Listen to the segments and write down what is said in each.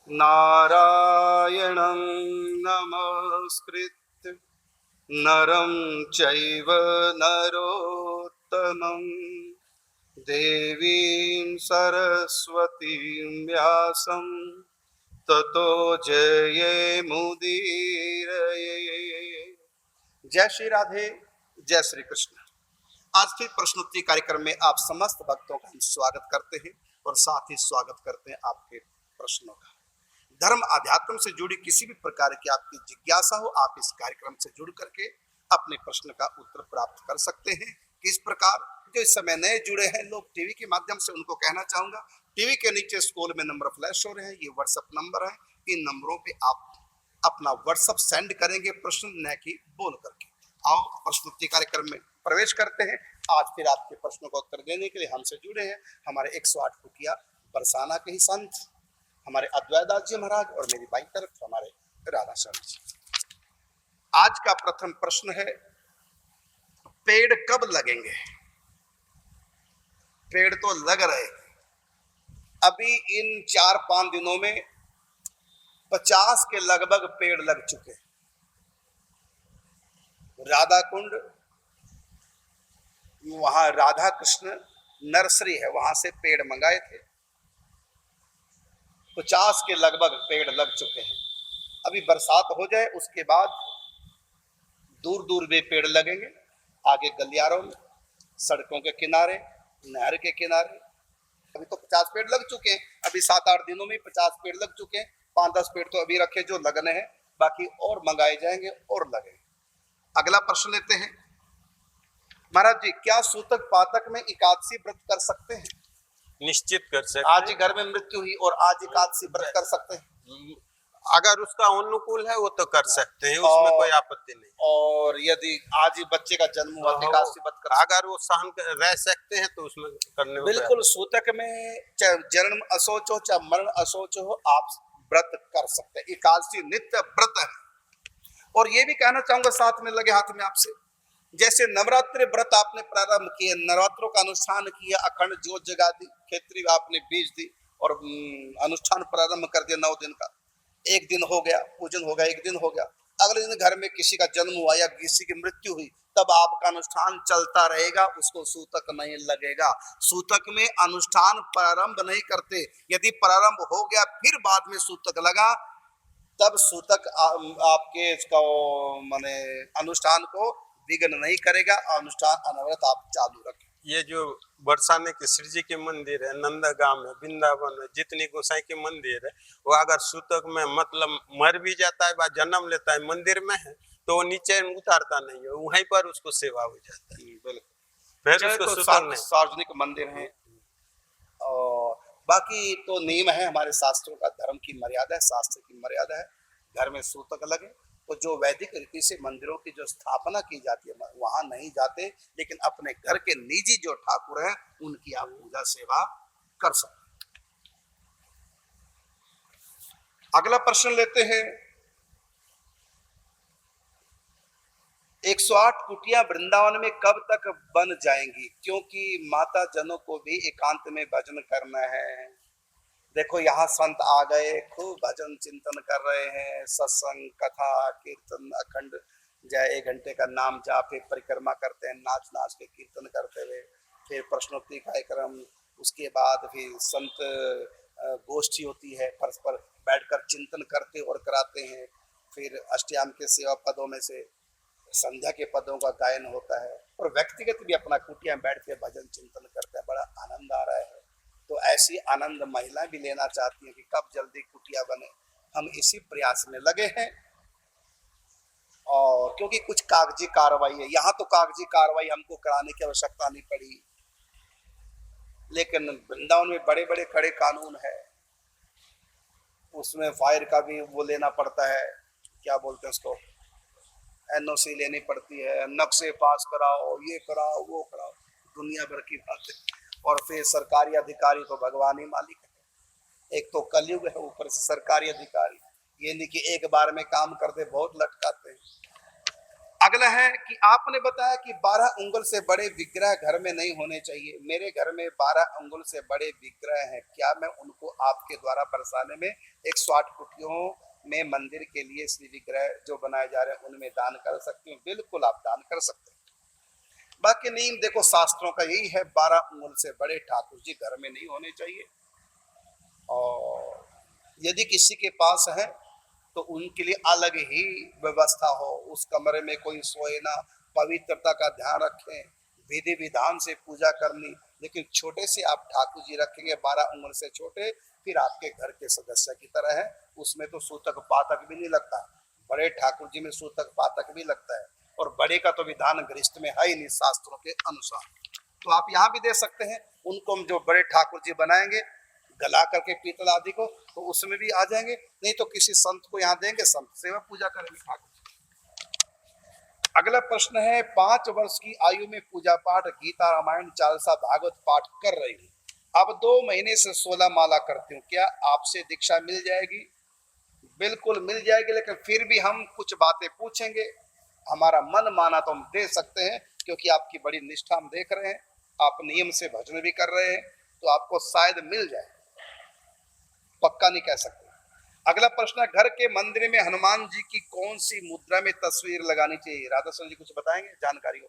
नारायणं नमस्कृत्य नरं चैव नरोत्तमं देवीं सरस्वतीं व्यासं ततो जयमुदीरये। जय श्री राधे, जय श्री कृष्ण। आज के प्रश्नोत्तरी कार्यक्रम में आप समस्त भक्तों का हम स्वागत करते हैं और साथ ही स्वागत करते हैं आपके प्रश्नों का। धर्म अध्यात्म से जुड़ी किसी भी प्रकार की आपकी जिज्ञासा हो, आप इस कार्यक्रम से जुड़ करके अपने प्रश्न का उत्तर प्राप्त कर सकते हैं। किस प्रकार? जो इस समय नए जुड़े हैं लोग टीवी के माध्यम से, उनको कहना चाहूंगा, टीवी के नीचे स्क्रोल में नंबर फ्लैश हो रहे हैं, ये व्हाट्सएप नंबर है। इन नंबरों पे आप अपना व्हाट्सएप सेंड करेंगे प्रश्न, न कि बोल करके। आओ प्रश्नोत्तरी कार्यक्रम में प्रवेश करते हैं। आज फिर आपके प्रश्नों का उत्तर देने के लिए हमसे जुड़े हैं हमारे 108 कुटिया बरसाना के ही संत, हमारे अद्वैतदास जी महाराज, और मेरी बाई तरफ हमारे राधा शरण जी। आज का प्रथम प्रश्न है, पेड़ कब लगेंगे? पेड़ तो लग रहे, अभी इन 4-5 दिनों में 50 के लगभग पेड़ लग चुके। राधा कुंड, वहां राधा कृष्ण नर्सरी है, वहां से पेड़ मंगाए थे। 50 के लगभग पेड़ लग चुके हैं। अभी बरसात हो जाए उसके बाद दूर दूर भी पेड़ लगेंगे, आगे गलियारों में, सड़कों के किनारे, नहर के किनारे। अभी तो 50 पेड़ लग चुके हैं, अभी 7-8 दिनों में 50 पेड़ लग चुके हैं। 5-10 पेड़ तो अभी रखे जो लगने हैं, बाकी और मंगाए जाएंगे और लगेंगे। अगला प्रश्न लेते हैं। महाराज जी, क्या सूतक पातक में एकादशी व्रत कर सकते हैं? निश्चित कर सकते। आज ही घर में मृत्यु हुई और आज एकादशी व्रत कर सकते हैं? अगर उसका अनुकूल है वो तो कर सकते हैं, उसमें कोई आपत्ति नहीं। और यदि आज ही बच्चे का जन्म हुआ तो एकादशी व्रत कर, अगर वो सहन रह सकते हैं तो उसमें करने में बिल्कुल। सूतक में चाहे जन्म अशोच हो चाहे मरण अशोच हो, आप व्रत कर सकते हैं। एकादशी नित्य व्रत है। और ये भी कहना चाहूंगा साथ में लगे हाथ में आपसे, जैसे नवरात्रि व्रत आपने प्रारंभ किए, नवरात्रों का अनुष्ठान किया, अखंड ज्योत जगा दी, खेतरी आपने बीज दी और अनुष्ठान प्रारंभ कर दिया 9 दिन का। एक दिन हो गया, पूजन हो गया, एक दिन हो गया, अगले दिन घर में किसी का जन्म हुआ या किसी की मृत्यु हुई, तब आपका अनुष्ठान चलता रहेगा, उसको सूतक नहीं लगेगा। सूतक में अनुष्ठान प्रारंभ नहीं करते। यदि प्रारंभ हो गया फिर बाद में सूतक लगा, तब सूतक आपके इसका माने अनुष्ठान को विघ्न नहीं करेगा। अनुष्ठान अनवरत आप चालू रखें। ये जो बरसाने के श्री जी के मंदिर है, नंदगांव है, वृंदावन है, जितनी गोसाई के मंदिर है, वो अगर सूतक में मतलब मर भी जाता है, जन्म लेता है मंदिर में है, तो वो नीचे उतारता नहीं है, वहीं पर उसको सेवा हो जाता है। बिल्कुल। उसको सार्वजनिक मंदिर है और बाकी तो नियम है हमारे शास्त्रों का, धर्म की मर्यादा है, शास्त्र की मर्यादा है। घर में सूतक लगे तो जो वैदिक रीति से मंदिरों की जो स्थापना की जाती है वहां नहीं जाते, लेकिन अपने घर के निजी जो ठाकुर हैं उनकी आप पूजा सेवा कर सकते। अगला प्रश्न लेते हैं। 108 कुटिया वृंदावन में कब तक बन जाएंगी? क्योंकि माता जनों को भी एकांत में भजन करना है। देखो यहाँ संत आ गए, खूब भजन चिंतन कर रहे हैं, सत्संग कथा कीर्तन अखंड जय, 1 घंटे का नाम जाप, फिर परिक्रमा करते हैं, नाच नाच के कीर्तन करते हुए, फिर प्रश्नोत्तरी कार्यक्रम, उसके बाद फिर संत गोष्ठी होती है, परस्पर बैठकर चिंतन करते और कराते हैं। फिर अष्टयाम के सेवा पदों में से संध्या के पदों का गायन होता है और व्यक्तिगत भी अपना कुटिया में बैठ के भजन चिंतन करते हैं। बड़ा आनंद आ रहा है। तो ऐसी आनंद महिलाएं भी लेना चाहती हैं कि कब जल्दी कुटिया बने। हम इसी प्रयास में लगे हैं। और क्योंकि कुछ कागजी कार्रवाई है, यहाँ तो कागजी कार्रवाई हमको कराने की आवश्यकता नहीं पड़ी, लेकिन वृंदावन में बड़े बड़े कड़े कानून है, उसमें फायर का भी वो लेना पड़ता है, क्या बोलते हैं उसको, एनओसी लेनी पड़ती है, नक्शे पास कराओ, ये कराओ वो कराओ, दुनिया भर की बातें। और फिर सरकारी अधिकारी तो भगवान ही मालिक है। एक तो कलयुग है, ऊपर से सरकारी अधिकारी, ये नहीं कि एक बार में काम करते, बहुत लटकाते हैं। अगला है कि आपने बताया कि 12 उंगल से बड़े विग्रह घर में नहीं होने चाहिए। मेरे घर में 12 उंगल से बड़े विग्रह हैं, क्या मैं उनको आपके द्वारा बरसाने में 108 कुटियों में मंदिर के लिए श्री विग्रह जो बनाए जा रहे हैं उनमें दान कर सकती हूँ? बिल्कुल आप दान कर सकते हैं। बाकी नियम देखो शास्त्रों का यही है, 12 उंगल से बड़े ठाकुर जी घर में नहीं होने चाहिए। और यदि किसी के पास है तो उनके लिए अलग ही व्यवस्था हो, उस कमरे में कोई सोए ना, पवित्रता का ध्यान रखें, विधि विधान से पूजा करनी। लेकिन छोटे से आप ठाकुर जी रखेंगे 12 उंगल से छोटे, फिर आपके घर के सदस्य की तरह है, उसमें तो सूतक पातक भी नहीं लगता। बड़े ठाकुर जी में सूतक पातक भी लगता है, और बड़े का तो विधान गृहस्थ में है ही नहीं शास्त्रों के अनुसार। तो आप यहाँ भी दे सकते हैं। उनको हम जो बड़े ठाकुर जी बनाएंगे गला करके पीतल आदि को, तो उसमें भी आ जाएंगे। नहीं तो किसी संत को यहाँ देंगे, संत सेवा पूजा करेंगे ठाकुर। अगला प्रश्न है, 5 वर्ष की आयु में पूजा पाठ गीता रामायण चालीसा भागवत पाठ कर रही हूँ, अब 2 महीने से 16 माला करती हूँ, क्या आपसे दीक्षा मिल जाएगी? बिल्कुल मिल जाएगी, लेकिन फिर भी हम कुछ बातें पूछेंगे। हमारा मन माना तो हम दे सकते हैं, क्योंकि आपकी बड़ी निष्ठा हम देख रहे हैं, आप नियम से भजन भी कर रहे हैं, तो आपको शायद मिल जाए, पक्का नहीं कह सकते। अगला प्रश्न है, घर के मंदिर में हनुमान जी की कौन सी मुद्रा में तस्वीर लगानी चाहिए? राधा स्वामी जी कुछ बताएंगे जानकारी हो?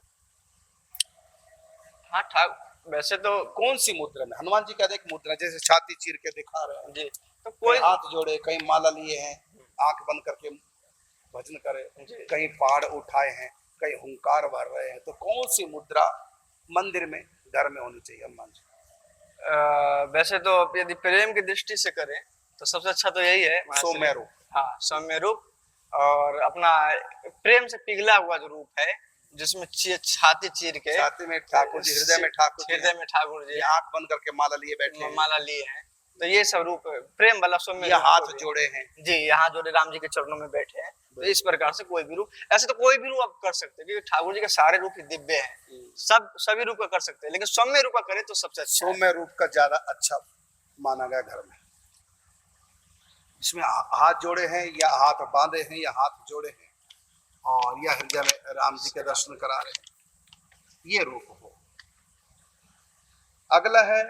हाँ ठाकुर वैसे तो कौन सी मुद्रा में? हनुमान जी का एक मुद्रा, जैसे छाती चीर के दिखा रहे हैं जी, तो कोई कोई हाथ जोड़े, कहीं माला लिए हैं, आंख बंद करके भजन करे, कहीं पहाड़ उठाए हैं, कहीं हुंकार भर रहे हैं, तो कौन सी मुद्रा मंदिर में घर में होनी चाहिए हनुमान जी? वैसे तो यदि प्रेम की दृष्टि से करें तो सबसे अच्छा तो यही है सौम्य रूप। हाँ, सौम्य रूप, और अपना प्रेम से पिघला हुआ जो रूप है, जिसमें छाती चीर के, छाती में ठाकुर जी, हृदय में ठाकुर जी, हृदय में ठाकुर जी, आंख बंद करके माला लिए बैठे हैं, माला लिए हैं, तो ये सब रूप प्रेम वाला सौम्य, या हाथ जोड़े हैं जी, यहाँ जोड़े राम जी के चरणों में बैठे हैं। तो इस प्रकार से कोई भी रूप, ऐसे तो कोई भी रूप आप कर सकते हैं, क्योंकि ठाकुर जी के सारे रूप ही दिव्य हैं, सभी रूप का कर सकते हैं, लेकिन सौम्य रूप का करें तो सबसे अच्छा। सौम्य रूप का ज्यादा अच्छा माना गया घर में, इसमें हाथ जोड़े हैं या हाथ बांधे हैं या हाथ जोड़े हैं, और या हृदय में राम जी के दर्शन करा रहे हैं, ये रूप हो। अगला है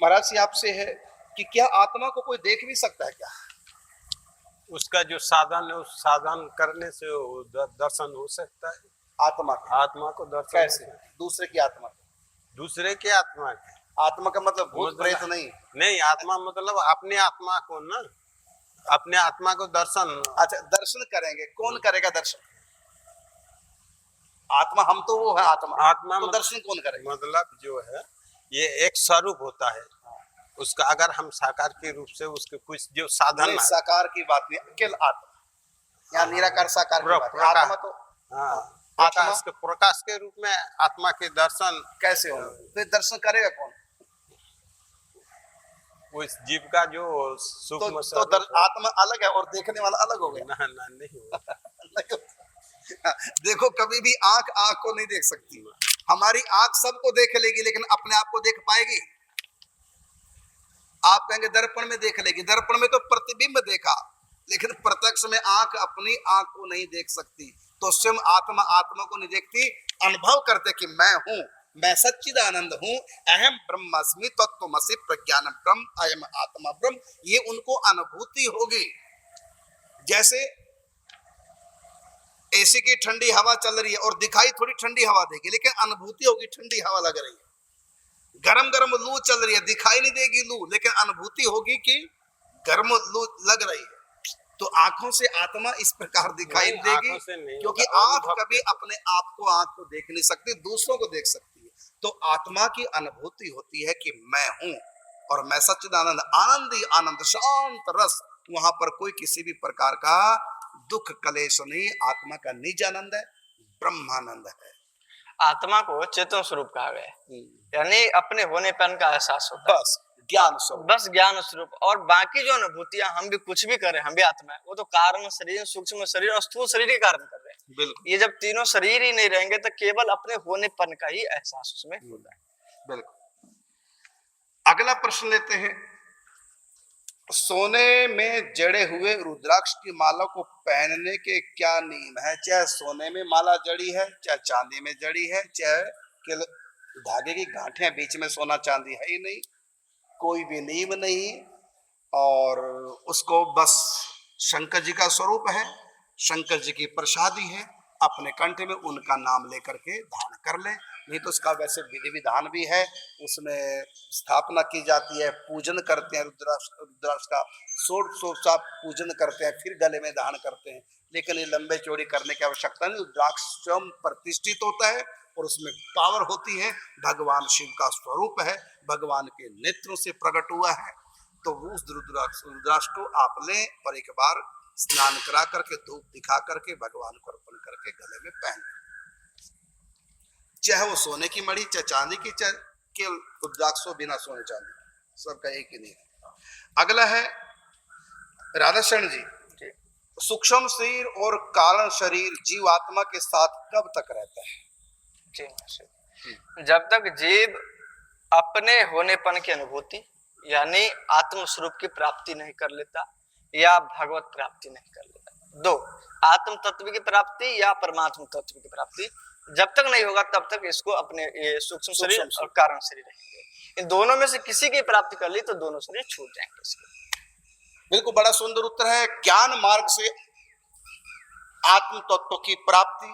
महाराज जी आपसे है कि क्या आत्मा को कोई देख भी सकता है क्या? उसका जो साधन है, उस साधन करने से वो दर्शन हो सकता है। आत्मा को दर्शन कैसे? दूसरे की आत्मा को? दूसरे के आत्मा के, आत्मा का मतलब भूत प्रेत नहीं, आत्मा मतलब अपने आत्मा को ना, अपने आत्मा को दर्शन। अच्छा, दर्शन करेंगे, कौन करेगा दर्शन? आत्मा, हम तो वो है आत्मा तो दर्शन कौन करेगा? मतलब जो है ये एक स्वरूप होता है, उसका अगर हम साकार के रूप से उसके कुछ जो साधन, साकार की बात नहीं, अकेले आत्मा, यहाँ निराकार साकार की बात है। आत्मा तो प्रकाश के, प्रकाश के रूप में आत्मा के दर्शन कैसे होंगे? फिर दर्शन करेगा कौन? उस जीव का जो सूक्ष्म तो आत्मा अलग है और देखने वाला अलग हो गया ना? नहीं होगा। नहीं होता। देखो, कभी भी आंख को नहीं देख सकती। हमारी आंख सबको देख लेगी, लेकिन अपने आप को देख पाएगी? आप कहेंगे दर्पण में देख लेगी, दर्पण में तो प्रतिबिंब देखा, लेकिन प्रत्यक्ष में आंख अपनी आंख को नहीं देख सकती। तो स्वयं आत्मा को नहीं देखती, अनुभव करते कि मैं हूं, मैं सच्चिदानंद हूं, अहम ब्रह्मास्मि तत्त्वमसि प्रज्ञानम ब्रह्म, अयम आत्मा ब्रह्म, ये उनको अनुभूति होगी। जैसे एसी की ठंडी हवा चल रही है और दिखाई थोड़ी ठंडी हवा देगी, लेकिन अनुभूति होगी ठंडी हवा लग रही है। गरम गरम लू चल रही है, दिखाई नहीं देगी लू, लेकिन अनुभूति होगी कि गर्म लू लग रही है। तो आंखों से आत्मा इस प्रकार दिखाई देगी, क्योंकि आंख कभी अपने आप को, आंख को देख नहीं सकती, दूसरों को देख सकती है। तो आत्मा की अनुभूति होती है कि मैं हूं और मैं सच्चिदानंद, आनंदी आनंद, शांत रस, वहां पर कोई किसी भी प्रकार का दुख कलेश नहीं। आत्मा का निज आनंद है, ब्रह्मानंद है। आत्मा को चेतन स्वरूप कहा गया है, यानी अपने होनेपन का एहसास होता है, बस ज्ञान स्वरूप, बस ज्ञान स्वरूप। और बाकी जो अनुभूतियां, हम भी कुछ भी करें, हम भी आत्मा है, वो तो कारण शरीर, सूक्ष्म शरीर और स्थूल शरीर के कारण कर रहे हैं। बिल्कुल, ये जब तीनों शरीर ही नहीं रहेंगे तो केवल अपने होनेपन का ही एहसास उसमें होता है। बिल्कुल। अगला प्रश्न लेते हैं, सोने में जड़े हुए रुद्राक्ष की माला को पहनने के क्या नियम है? चाहे सोने में माला जड़ी है, चाहे चांदी में जड़ी है, चाहे केवल धागे की गांठें बीच में सोना चांदी है ही नहीं, कोई भी नियम नहीं। और उसको बस शंकर जी का स्वरूप है, शंकर जी की प्रसादी है, अपने कंठ में उनका नाम लेकर के धारण कर ले। नहीं तो उसका वैसे विधि विधान भी है, उसमें स्थापना की जाती है, पूजन करते हैं, रुद्राक्ष का षोडशोपचार पूजन करते हैं, फिर गले में धारण करते हैं। लेकिन ये लंबे चौड़ी करने की आवश्यकता नहीं, रुद्राक्ष स्वयं प्रतिष्ठित होता है और उसमें पावर होती है, भगवान शिव का स्वरूप है, भगवान के नेत्रों से प्रकट हुआ है। तो उस रुद्राक्ष को आप लें और एक बार स्नान करा करके धूप दिखा करके भगवान को अर्पण करके गले में पहन, चाहे वो सोने की मणि, चाहे चांदी की, चाहे केवल रुद्राक्ष हो बिना सोने चांदी, सबका एक ही नहीं है। अगला है राधाशरण जी, सूक्ष्म शरीर और कारण शरीर जीव आत्मा के साथ कब तक रहता है? जब तक जीव अपने होनेपन की अनुभूति यानी आत्म स्वरूप की प्राप्ति नहीं कर लेता या भगवत प्राप्ति नहीं कर लेता। दो, आत्म तत्व की प्राप्ति या परमात्म तत्व की प्राप्ति जब तक नहीं होगा तब तक इसको अपने ये सूक्ष्म शरीर और कारण शरीर रहेंगे। इन दोनों में से किसी की प्राप्ति कर ली तो दोनों शरीर छूट जाएंगे इसके। बिल्कुल, बड़ा सुंदर उत्तर है। ज्ञान मार्ग से आत्म तत्व की प्राप्ति,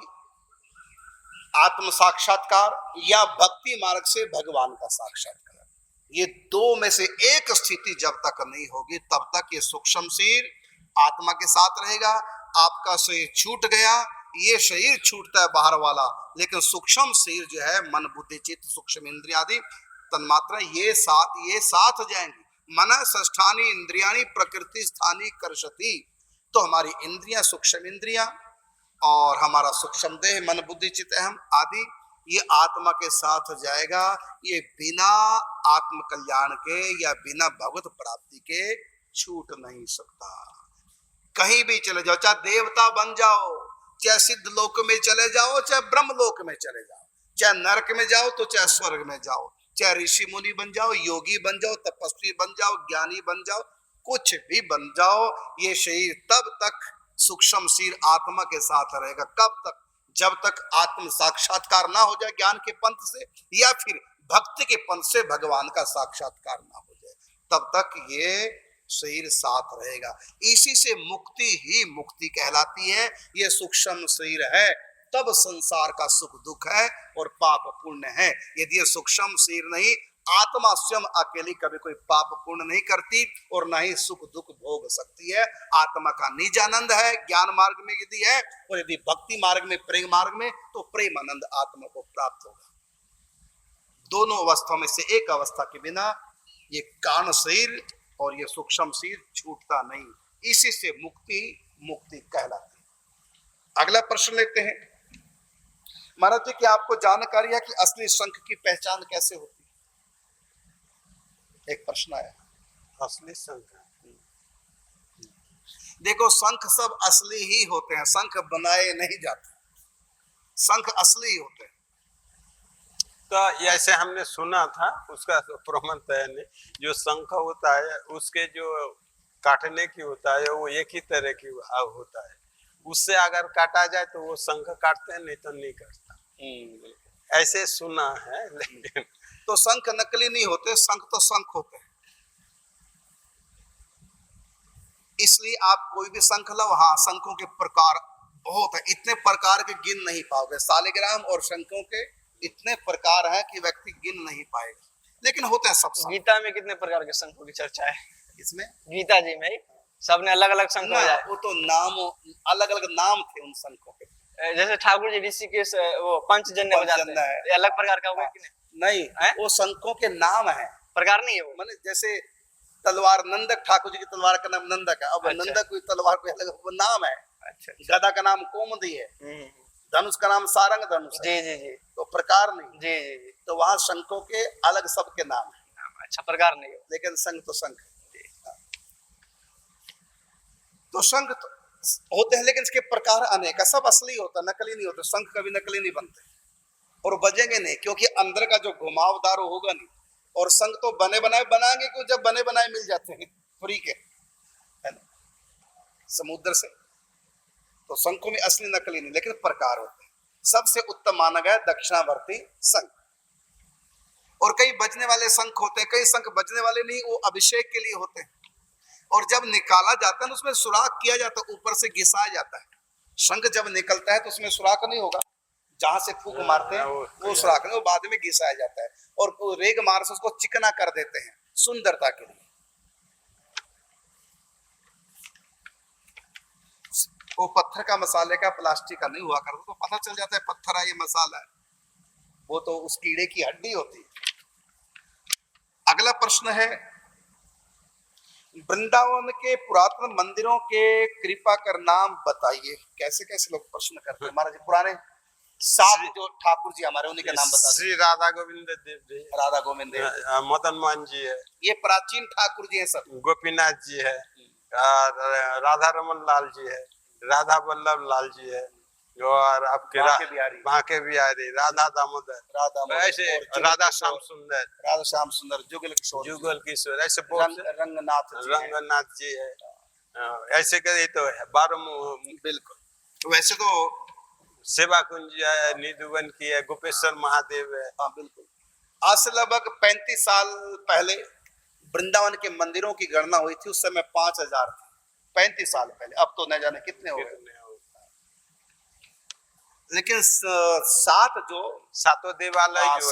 आत्म साक्षात्कार, या भक्ति मार्ग से भगवान का साक्षात्कार, ये दो में से एक स्थिति जब तक नहीं होगी तब तक ये सूक्ष्म शरीर आत्मा के साथ रहेगा। आपका शरीर छूट गया, ये शरीर छूटता है बाहर वाला, लेकिन सूक्ष्म शरीर जो है मन बुद्धि चित्त सूक्ष्म इंद्रिय आदि तन्मात्रा ये साथ जाएंगी। मन षष्ठानी इंद्रियाणी प्रकृति स्थानी कर्षति, तो हमारी इंद्रियां सूक्ष्म इंद्रियां और हमारा सूक्ष्म देह मन बुद्धि चित्त अहम आदि ये आत्मा के साथ जाएगा। ये बिना आत्म कल्याण के या बिना भगवत प्राप्ति के छूट नहीं सकता। कहीं भी चले जाओ, चाहे देवता बन जाओ, चाहे सिद्ध लोक में चले जाओ, चाहे ब्रह्म लोक में चले जाओ, चाहे नरक में जाओ तो चाहे स्वर्ग में जाओ, चाहे ऋषि मुनि बन जाओ, योगी बन जाओ, तपस्वी बन जाओ, ज्ञानी बन जाओ, कुछ भी बन जाओ, ये शरीर तब तक सूक्ष्म शरीर आत्मा के साथ रहेगा। कब तक? जब तक आत्म साक्षात्कार ना हो जाए ज्ञान के पंथ से, या फिर भक्ति के पंथ से भगवान का साक्षात्कार ना हो जाए, तब तक ये शरीर साथ रहेगा। इसी से मुक्ति ही मुक्ति कहलाती है। ये सूक्ष्म शरीर है तब संसार का सुख दुख है और पाप पुण्य है। यदि ये सूक्ष्म शरीर नहीं, आत्मा स्वयं अकेली कभी कोई पाप पुण्य नहीं करती और ना ही सुख दुख भोग सकती है। आत्मा का निज आनंद है ज्ञान मार्ग में यदि है, और यदि भक्ति मार्ग में प्रेम मार्ग में, तो प्रेम आनंद आत्मा को प्राप्त होगा। दोनों अवस्थाओं में से एक अवस्था के बिना ये कारण शरीर और ये सूक्ष्म शरीर छूटता नहीं। इसी से मुक्ति मुक्ति कहलाती है। अगला प्रश्न लेते हैं। महाराज जी, क्या आपको जानकारी है कि असली शंख की पहचान कैसे होती है? एक प्रश्न आया। असली शंख, देखो शंख सब असली ही होते हैं, शंख बनाए नहीं जाते, शंख असली ही होते हैं। तो ऐसे हमने सुना था, उसका प्रमाण तय नहीं। जो शंख होता है उसके जो काटने की होता है वो एक ही तरह की होता है, उससे अगर काटा जाए तो वो शंख काटते हैं, नहीं तो नहीं काटता। ऐसे सुना है। लेकिन तो शंख नकली नहीं होते, शंख तो शंख होते हैं। इसलिए आप कोई भी शंख लो, हाँ शंखों के प्रकार बहुत है, इतने प्रकार के गिन नहीं पाओगे। शालिग्राम और शंखों के इतने प्रकार हैं कि व्यक्ति गिन नहीं पाएगा, लेकिन होते हैं सब शंख। गीता में कितने प्रकार के शंखों की चर्चा है? इसमें गीता जी में सबने अलग अलग शंख ना, बजाए। वो तो नाम अलग अलग नाम थे उन शंखों के। जैसे ठाकुर जी ऋषिकेश वो पंचजन्य बजाते हैं, ये अलग प्रकार का होगा कि नहीं? नहीं, वो शंखों के नाम है, प्रकार नहीं है वो। माने जैसे तलवार, नंदक ठाकुर जी की तलवार का नाम नंदक है। अब अच्छा। नंदक कोई तलवार कोई अलग, वो नाम है। अच्छा। गदा का नाम कोमदी है, धनुष का नाम सारंग धनुष है। जी जी जी। तो प्रकार नहीं। जी जी जी। तो वहां शंखों के अलग सबके नाम है, अच्छा, प्रकार नहीं है, लेकिन शंख तो शंख है। तो शंख तो होते हैं, लेकिन इसके प्रकार अनेक है, सब असली होता है, नकली नहीं होता। शंख कभी नकली नहीं बनते और बजेंगे नहीं, क्योंकि अंदर का जो घुमावदार होगा नहीं। और शंख तो बने बनाए बनाएंगे क्यों, जब बने बनाए मिल जाते हैं फ्री के। समुद्र से। तो शंखों में असली नकली नहीं, लेकिन प्रकार होते हैं। सबसे उत्तम माना गया दक्षिणावर्ती शंख। और कई बजने वाले शंख होते हैं, कई शंख बजने वाले नहीं, वो अभिषेक के लिए होते हैं। और जब निकाला जाता है, उसमें सुराख किया जाता है, ऊपर से घिसाया जाता है। शंख जब निकलता है तो उसमें सुराख नहीं होगा, जहां से फूंक मारते हैं वो सुराख नहीं, वो बाद में घिसाया जाता है। और रेग मार से उसको चिकना कर देते हैं सुंदरता के लिए। वो पत्थर का मसाले का, प्लास्टिक का नहीं हुआ करता, तो पता चल जाता है पत्थर है ये मसाला है, वो तो उस कीड़े की हड्डी होती है। अगला प्रश्न है, वृंदावन के पुरातन मंदिरों के कृपा कर नाम बताइए। कैसे कैसे लोग प्रश्न करते हैं महाराज जी। पुराने 7 जो ठाकुर जी हमारे, उन्हीं का नाम बता श्री राधा गोविंद देव जी, राधा गोविंद देव, मदन मोहन जी है, ये प्राचीन ठाकुर जी हैं सब। गोपीनाथ जी है, राधा रमन लाल जी है, राधा वल्लभ लाल जी है, और आपके बांके बिहारी, राधा दामोदर, ऐसे राधा श्याम सुंदर, जुगल किशोर, ऐसे रंगनाथ जी है, ऐसे करे तो 12। बिल्कुल। वैसे तो सेवा कुंज है, निधुवन की है, गोपेश्वर महादेव है। हाँ बिल्कुल। आज से लगभग 35 साल पहले वृंदावन के मंदिरों की गणना हुई थी, उस समय 5000 थे, 35 साल पहले। अब तो न जाने कितने हो गए। लेकिन सातों देवालय वो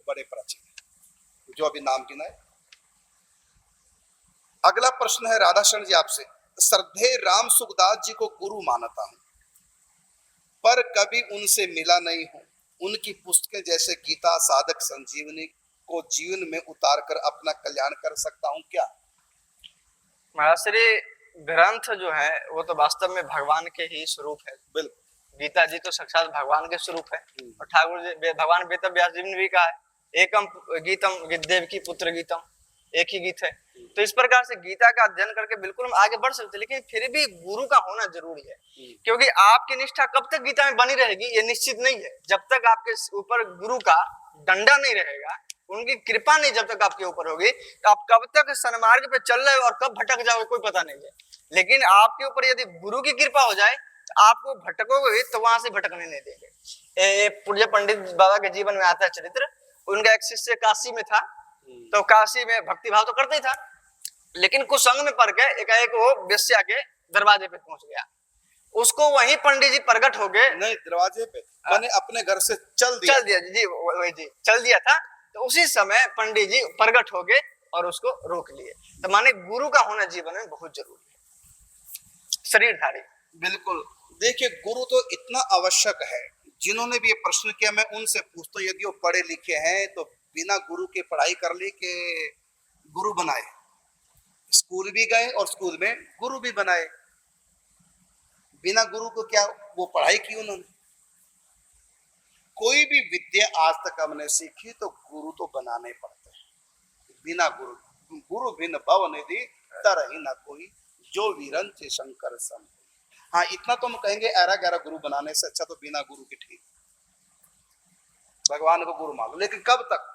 बड़े प्राचीन है, जो अभी नाम गिना है। अगला प्रश्न है राधाशरण जी आपसे। श्रद्धेय राम सुखदास जी को गुरु मानता हूं, पर कभी उनसे मिला नहीं हूं। उनकी पुस्तकें जैसे गीता, साधक संजीवनी को जीवन में उतार कर अपना कल्याण कर सकता हूं क्या? महाराज श्री ग्रंथ जो है वो तो वास्तव में भगवान के ही स्वरूप है। बिल्कुल। गीता जी तो साक्षात भगवान के स्वरूप है। और ठाकुर जी, भगवान वेद व्यास जी ने भी कहा है, एकम गीतम देव की पुत्र गीतम, एक ही गीत है। तो इस प्रकार से गीता का अध्ययन करके बिल्कुल हम आगे बढ़ सकते हैं, लेकिन फिर भी गुरु का होना जरूरी है। क्योंकि आपकी निष्ठा कब तक गीता में बनी रहेगी ये निश्चित नहीं है। जब तक आपके ऊपर गुरु का डंडा नहीं रहेगा, उनकी कृपा नहीं जब तक आपके ऊपर होगी, तो आप कब तक सन्मार्ग पे चल रहे हो और कब भटक जाओगे कोई पता नहीं है। लेकिन आपके ऊपर यदि गुरु की कृपा हो जाए तो आपको भटकोगे तो वहां से भटकने नहीं देंगे। पूज्य पंडित बाबा के जीवन में आता है चरित्र। उनका एक शिष्य काशी में था, तो काशी में भक्ति भाव तो करते ही था, लेकिन कुछ संग में पड़ के एकाएक वो वेश्या के दरवाजे पे पहुंच गया। उसको वहीं पंडित जी प्रकट हो गए। नहीं, दरवाजे पे मैंने अपने घर से चल दिया जी, वही जी चल दिया था। तो उसी समय पंडित जी प्रकट हो गए और उसको रोक लिए। तो माने गुरु का होना जीवन में बहुत जरूरी है, शरीरधारी। बिल्कुल। देखिए, गुरु तो इतना आवश्यक है। जिन्होंने भी ये प्रश्न किया, मैं उनसे पूछता हूँ, यदि वो पढ़े लिखे हैं तो बिना गुरु के पढ़ाई कर ली के गुरु बनाए? स्कूल भी गए और स्कूल में गुरु भी बनाए। बिना गुरु को क्या वो पढ़ाई की उन्होंने? कोई भी विद्या आज तक हमने सीखी तो गुरु तो बनाने पड़ते हैं। बिना गुरु बिन भव निधि तरहि न कोई, जो विरंच शंकर सम। हाँ, इतना तो हम कहेंगे, 11 गुरु बनाने से अच्छा तो बिना गुरु के ठीक। भगवान को गुरु मान लो, लेकिन कब तक?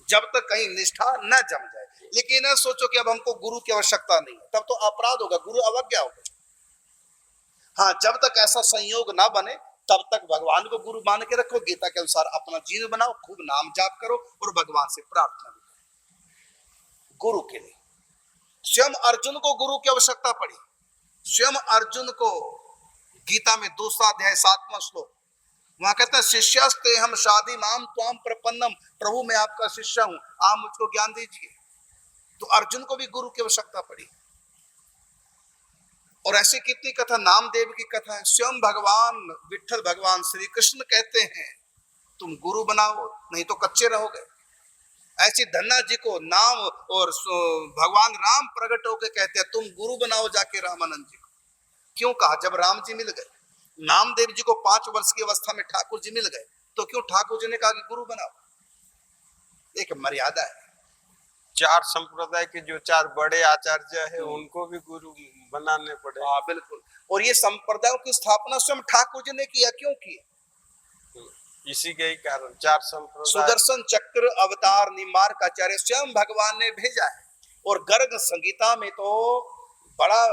जब तक कहीं निष्ठा न जम जाए। लेकिन न सोचो कि अब हमको गुरु की आवश्यकता नहीं, तब तो अपराध होगा, गुरु अवज्ञा होगा। हाँ, जब तक ऐसा संयोग ना बने तब तक भगवान को गुरु मान के रखो, गीता के अनुसार अपना जीवन बनाओ, खूब नाम जाप करो और भगवान से प्रार्थना भी करो गुरु के लिए। स्वयं अर्जुन को गुरु की आवश्यकता पड़ी। स्वयं अर्जुन को गीता में 2 अध्याय 7वां श्लोक, वहां कहते हैं, शिष्यस्ते हम शादी माम त्वाम प्रपन्नम, प्रभु मैं आपका शिष्य हूं, आप मुझको ज्ञान दीजिए। तो अर्जुन को भी गुरु की आवश्यकता पड़ी। और ऐसी कितनी कथा, नामदेव की कथा है। स्वयं भगवान विठल, भगवान श्री कृष्ण कहते हैं तुम गुरु बनाओ, नहीं तो कच्चे रहोगे। ऐसी धन्ना जी को नाम और भगवान राम प्रकट होकर कहते हैं तुम गुरु बनाओ जाके रामानंद जी को। क्यों कहा? जब राम जी मिल गए। नामदेव जी को 5 वर्ष की अवस्था में ठाकुर जी मिल गए, तो क्यों ठाकुर जी ने कहा कि गुरु बनाओ? एक मर्यादा है। 4 संप्रदाय के जो 4 बड़े आचार्य है उनको भी गुरु बनाने पड़े। हाँ बिल्कुल। और ये संप्रदायों की स्थापना स्वयं ठाकुर जी ने किया। क्यों की? इसी के ही कारण 4 संप्रदाय। सुदर्शन चक्र अवतार निम्बार्क आचार्य स्वयं भगवान ने भेजा है। और गर्ग संगीता में तो बड़ा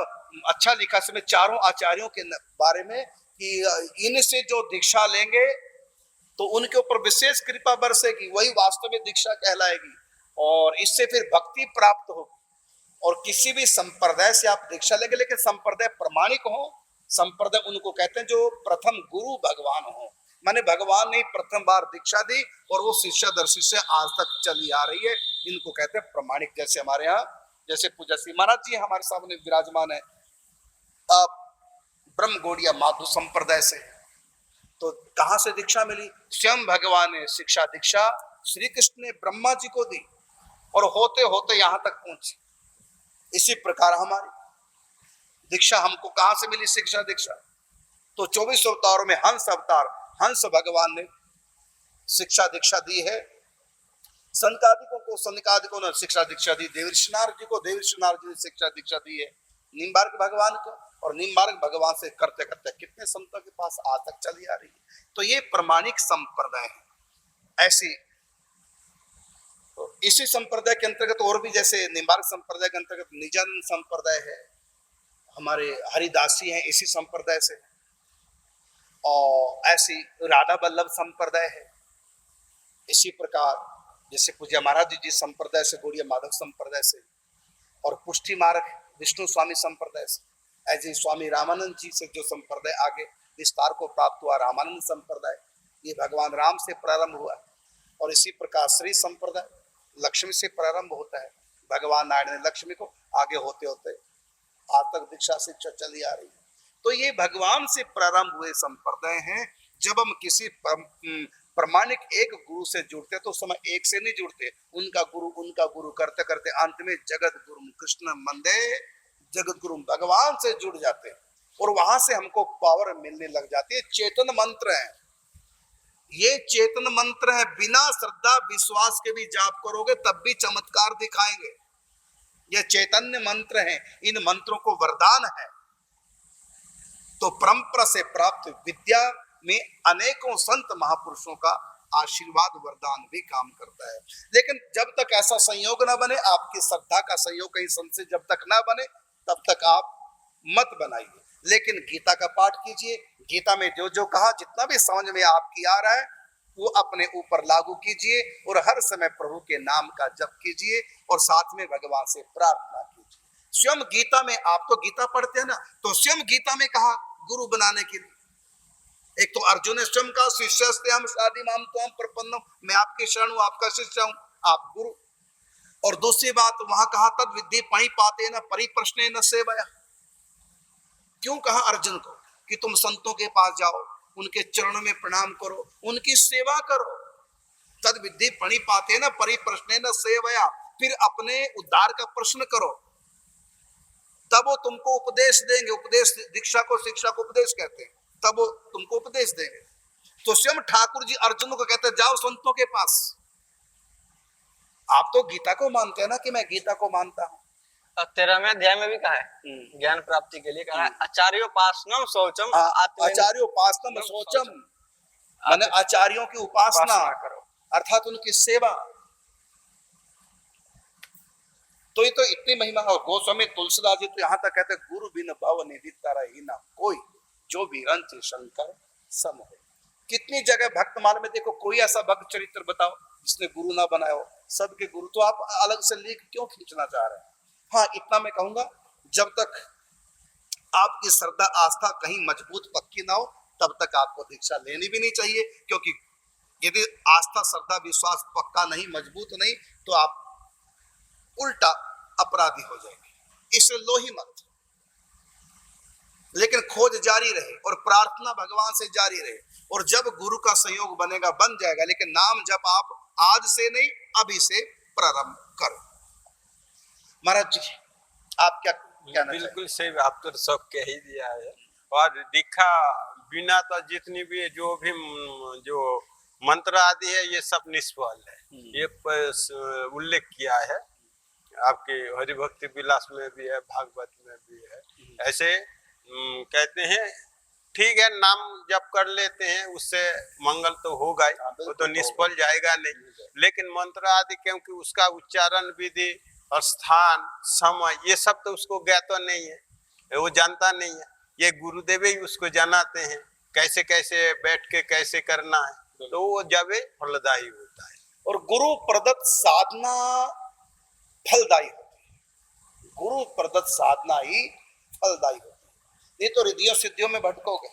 अच्छा लिखा इसमें चारों आचार्यों के बारे में कि इनसे जो दीक्षा लेंगे तो उनके ऊपर विशेष कृपा बरसेगी, वही वास्तव में दीक्षा कहलाएगी और इससे फिर भक्ति प्राप्त होगी। और किसी भी संप्रदाय से आप दीक्षा लेंगे, लेकिन संप्रदाय प्रमाणिक हो। संप्रदाय उनको कहते हैं जो प्रथम गुरु भगवान हो, माने भगवान ने प्रथम बार दीक्षा दी और वो शिष्य दर शिष्य आज तक चली आ रही है, इनको कहते हैं प्रमाणिक। जैसे हमारे यहाँ जैसे पूज्य श्री महाराज जी हमारे सामने विराजमान है, आप ब्रह्म गौड़िया माधु संप्रदाय से, तो कहां से दीक्षा मिली? स्वयं भगवान ने शिक्षा दीक्षा श्री कृष्ण ने ब्रह्मा जी को दी और होते होते यहां तक पहुंची। इसी प्रकार हमारी दीक्षा हमको कहां से मिली? शिक्षा दीक्षा तो 24 अवतारों में हंस अवतार, हंस भगवान ने शिक्षा दीक्षा दी है। सनकादिकों को सनकादिकों ने शिक्षा दीक्षा दी, देवर्षि नारद जी को देवर्षि नारद जी ने शिक्षा दीक्षा दी है, निम्बार्क भगवान को, और निम्बार्क भगवान से करते करते कितने संतों के पास आज तक चली आ रही है। तो ये प्रमाणिक संप्रदाय है। ऐसी तो इसी संप्रदाय के अंतर्गत और भी जैसे निम्बार्क संप्रदाय के अंतर्गत निजानंद संप्रदाय है, हमारे हरिदासी हैं इसी संप्रदाय से, और ऐसी राधा वल्लभ संप्रदाय है। इसी प्रकार जैसे पूज्य महाराज जी संप्रदाय से, गौड़िया माधव संप्रदाय से, और पुष्टि मार्ग विष्णु स्वामी संप्रदाय से, ऐसे स्वामी रामानंद जी से जो संप्रदाय आगे विस्तार को प्राप्त हुआ, रामानंद संप्रदाय, ये भगवान राम से प्रारंभ हुआ। और इसी प्रकार श्री संप्रदाय लक्ष्मी से प्रारंभ होता है, भगवान नारायण ने लक्ष्मी को, आगे होते होते आज तक दीक्षा शिक्षा चली आ रही है। तो ये भगवान से प्रारंभ हुए संप्रदाय हैं। जब हम किसी प्रमाणिक एक गुरु से जुड़ते तो उस समय एक से नहीं जुड़ते, उनका गुरु करते करते अंत में जगत गुरु कृष्ण मंदे जगत गुरु भगवान से जुड़ जाते हैं और वहां से हमको पावर मिलने लग जाती है। चेतन मंत्र है, ये चेतन मंत्र है, बिना श्रद्धा विश्वास के भी जाप करोगे तब भी चमत्कार दिखाएंगे। ये चैतन्य मंत्र है, इन मंत्रों को वरदान है। तो परंपरा से प्राप्त विद्या में अनेकों संत महापुरुषों का आशीर्वाद वरदान भी काम करता है। लेकिन जब तक ऐसा संयोग ना बने, आपकी श्रद्धा का संयोग कहीं संत से जब तक ना बने, तब तक आप मत बनाइए। लेकिन गीता का पाठ कीजिए, गीता में जो जो कहा, जितना भी समझ में आपकी आ रहा है वो अपने ऊपर लागू कीजिए और हर समय प्रभु के नाम का जप कीजिए और साथ में भगवान से प्रार्थना कीजिए। स्वयं गीता में, आप तो गीता पढ़ते हैं ना, तो स्वयं गीता में कहा गुरु बनाने के लिए। एक तो अर्जुन ने स्वयं कहा शिष्यस्ते हम शादी माम तो हम प्रपन्नम, मैं आपके शरण हूं, आपका शिष्य हूं, आप गुरु। और दूसरी बात वहां कहा तद विद्धि पणिपाते न परिप्रश्ने न सेवया। क्यों कहा अर्जुन को कि तुम संतों के पास जाओ, उनके चरणों में प्रणाम करो, उनकी सेवा करो। तद विद्धि पणिपाते न परिप्रश्ने न सेवया, फिर अपने उद्धार का प्रश्न करो, तब वो तुमको उपदेश देंगे। उपदेश दीक्षा को शिक्षा को उपदेश कहते हैं, तब वो तुमको उपदेश देंगे। तो स्वयं ठाकुर जी अर्जुन को कहते हैं जाओ संतों के पास। आप तो गीता को मानते हैं ना कि मैं गीता को मानता हूं। 13वें अध्याय में भी कहा है ज्ञान प्राप्ति के लिए कहा है आचार्योपासनम शौचम, आचार्योपासनम शौचम, माने आचार्यों की उपासना करो, अर्थात उनकी सेवा। तो ये तो इतनी महिमा है। गोस्वामी तुलसीदास जी तो यहाँ तक कहते गुरु बिन भव निधि तरहि न कोई, जो भी रंच शंकर सम हो। कितनी जगह भक्तमाल में देखो, कोई ऐसा भक्त चरित्र बताओ जिसने गुरु ना बनाया हो। सबके गुरु, तो आप अलग से लिख क्यों खींचना चाह रहे हैं? हाँ, इतना मैं कहूंगा, जब तक आपकी श्रद्धा आस्था कहीं मजबूत पक्की ना हो तब तक आपको दीक्षा लेनी भी नहीं चाहिए। क्योंकि यदि आस्था श्रद्धा विश्वास पक्का नहीं, मजबूत नहीं, तो आप उल्टा अपराधी हो जाएंगे। इसे लो ही मत। लेकिन खोज जारी रहे और प्रार्थना भगवान से जारी रहे, और जब गुरु का संयोग बनेगा बन जाएगा। लेकिन नाम जब आप आज से नहीं अभी से प्रारंभ करो। महाराज जी आप क्या कहना? बिल्कुल सही, आप तो सब कह ही दिया है। और दीक्षा बिना तो जितनी भी जो मंत्र आदि है ये सब निष्फल है, ये उल्लेख किया है आपके हरिभक्ति विलास में भी है, भागवत में भी है। ऐसे कहते हैं, ठीक है, नाम जप कर लेते हैं, उससे मंगल तो होगा ही, वो तो निष्फल जाएगा नहीं। लेकिन मंत्र आदि क्योंकि उसका उच्चारण विधि और स्थान समय ये सब तो उसको ज्ञात नहीं है, वो जानता नहीं है, ये गुरुदेव ही उसको जनाते हैं कैसे कैसे बैठ के कैसे करना है, तो वो जब फलदायी होता है। और गुरु प्रदत्त साधना फलदायी होती है, गुरु प्रदत्त साधना ही फलदायी होती है। नहीं तो रिद्धियों सिद्धियों में भटकोगे,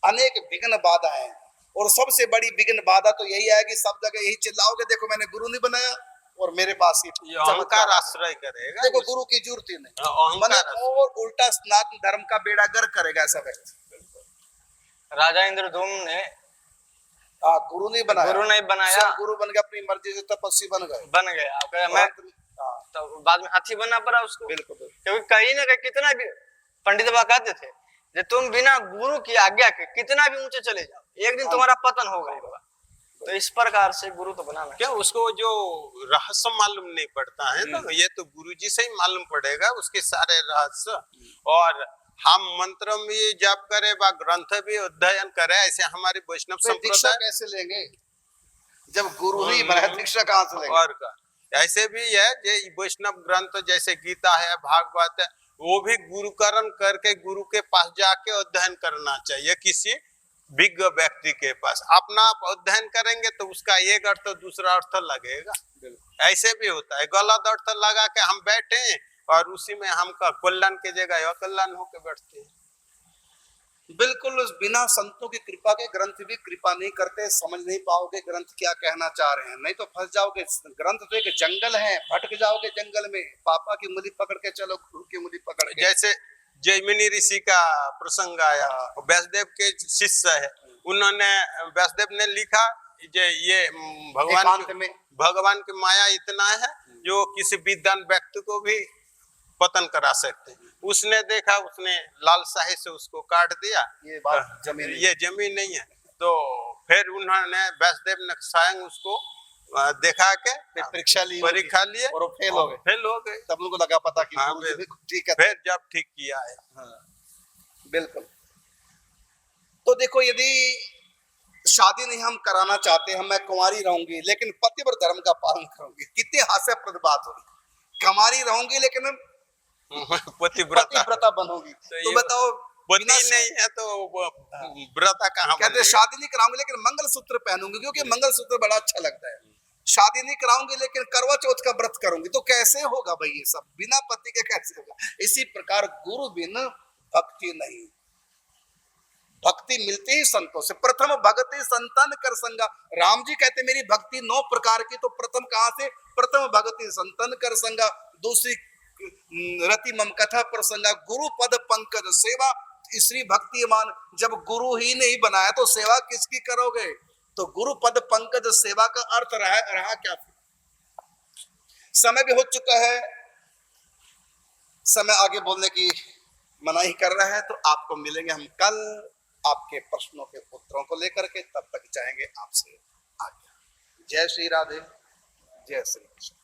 अनेक विघ्न बाधाएं, और सबसे बड़ी विघ्न बाधा तो यही है कि सब जगह यही चिल्लाओगे देखो मैंने गुरु नहीं बनाया और मेरे पास ही ये अहंकार आश्रय करेगा, देखो गुरु की जरूरत ही नहीं, अहंकार मतलब और उल्टा सनातन धर्म का बेड़ा गर्क करेगा ऐसा व्यक्ति। राजा इंद्रधूम ने हाँ, गुरु नहीं बनाया, गुरु नहीं बनाया, स्वयं गुरु बन गया, अपनी मर्जी से तपस्वी बन गए, बन गया। कहा, मैं हाँ, तो बाद में हाथी बनना पड़ा उसको। बिल्कुल बिल्कुल। क्योंकि कहीं ना कहीं कितना भी पंडित बाबा कहते थे कि तुम बिना गुरु की आज्ञा के कितना भी ऊंचे चले जाओ, एक दिन तुम्हारा पतन होगा ही होगा। तो इस प्रकार से गुरु तो बनाना क्या उसको जो रहस्य मालूम नहीं पड़ता है ना, ये तो गुरुजी से ही मालूम पड़ेगा उसके सारे रहस्य। और हम मंत्र भी जप करे व ग्रंथ भी अध्ययन करे, ऐसे हमारी वैष्णव दीक्षा संप्रदाय कैसे लेंगे जब गुरु ही बनाया, दीक्षा कहाँ से लेंगे? और का ऐसे भी है ये वैष्णव ग्रंथ जैसे गीता है, भागवत है, वो भी गुरुकरण करके गुरु के पास जाके अध्ययन करना चाहिए, किसी विज्ञ व्यक्ति के पास। अपना आप अध्ययन करेंगे तो उसका एक अर्थ दूसरा अर्थ लगेगा, ऐसे भी होता है। गलत अर्थ लगा के हम बैठे और उसी में हमका कल्याण की जगह अकल्याण होके बैठते हैं। बिल्कुल, उस बिना संतों की कृपा के ग्रंथ भी कृपा नहीं करते, समझ नहीं पाओगे ग्रंथ क्या कहना चाह रहे हैं, नहीं तो फंस जाओगे। ग्रंथ तो एक जंगल है, भटक जाओगे जंगल में, पापा की उंगली पकड़ के चलो, गुरु की उंगली पकड़ के। जैसे जैमिनी ऋषि का प्रसंग आया, व्यासदेव के शिष्य है, उन्होंने व्यासदेव ने लिखा ये भगवान की माया इतना है जो किसी विद्वान व्यक्ति को भी पतन करा सकते हैं। उसने देखा, उसने लालसाही से उसको काट दिया, ये बात जमीन, ये जमीन नहीं है। तो फिर उन्होंने व्यासदेव ने स्वयं उसको देखा के परीक्षा लिए और फेल हो गए। तब उनको लगा पता कि हाँ, गुरु जी भी ठीक है, फिर जब ठीक किया है। हाँ, बिल्कुल। तो देखो, यदि शादी नहीं हम कराना चाहते, हम मैं कुंवारी रहूंगी लेकिन पतिव्रत धर्म का पालन करूंगी, कितनी हास्यप्रद बात होगी। कुंवारी रहूंगी लेकिन पतिव्रता बनोगी, तो बताओ पति नहीं है तो व्रता कहाँ कहते हैं शादी नहीं कराऊंगी लेकिन मंगलसूत्र पहनूंगी, क्योंकि मंगलसूत्र बड़ा अच्छा लगता है। शादी नहीं कराऊंगी लेकिन करवा चौथ का व्रत करूंगी, तो कैसे होगा भाई, ये सब बिना पति के कैसे होगा? इसी प्रकार गुरु बिन भक्ति नहीं, भक्ति मिलती ही संतों से। प्रथम भक्ति संतन कर संगा, राम जी कहते मेरी भक्ति 9 प्रकार की, तो प्रथम कहां से? प्रथम भक्ति संतन कर संगा, दूसरी रति मम कथा प्रसंगा, गुरु पद पंकज सेवा। तीसरी भक्ति मान, जब गुरु ही नहीं बनाया तो सेवा किसकी करोगे? तो गुरु पद पंकज सेवा का अर्थ रहा क्या? समय भी हो चुका है, समय आगे बोलने की मनाही कर रहा है, तो आपको मिलेंगे हम कल आपके प्रश्नों के उत्तरों को लेकर के। तब तक जाएंगे आपसे आगे। जय श्री राधे, जय श्री कृष्ण।